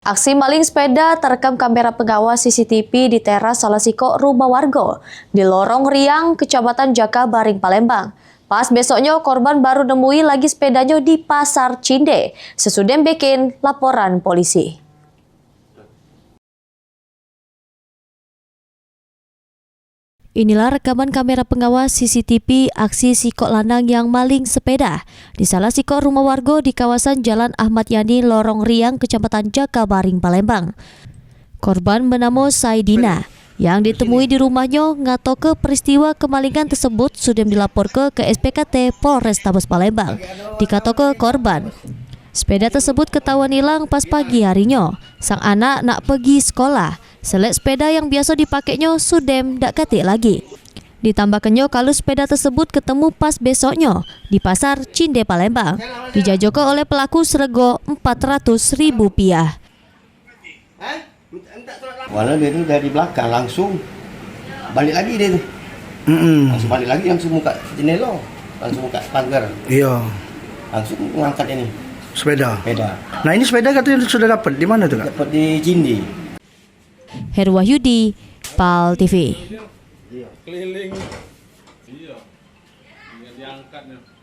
Aksi maling sepeda terekam kamera pengawas CCTV di teras Salasiko Rumah Warga di Lorong Riang, Kecamatan Jakabaring, Palembang. Pas besoknya korban baru nemui lagi sepedanya di Pasar Cinde. Sesudah bikin laporan polisi. Inilah rekaman kamera pengawas CCTV aksi sikok lanang yang maling sepeda di salah sikok rumah warga di kawasan Jalan Ahmad Yani, Lorong Riang, Kecamatan Jakabaring, Palembang. Korban bernama Saidina yang ditemui di rumahnya ngato ke peristiwa kemalingan tersebut sudah dilaporkan ke SPKT Polrestabes Palembang. Dikato ke korban, sepeda tersebut ketahuan hilang pas pagi harinya. Sang anak nak pergi sekolah. Selek sepeda yang biasa dipakainya sudem dak katik lagi. Ditambahkannya kalau sepeda tersebut ketemu pas besoknya di Pasar Cinde, Palembang. Dijajokan oleh pelaku serego Rp400.000. Walau dia itu dari belakang langsung balik lagi dia tu. Langsung balik lagi, langsung buka jendela, langsung buka pagar. Iya. Langsung mengangkat ini Sepeda. sepeda. Nah, ini sepeda katanya sudah dapat di mana tuh, Kak? Dapat di Cindi. Heru Wahyudi, PAL TV. Keliling. Iya. Tinggal diangkat.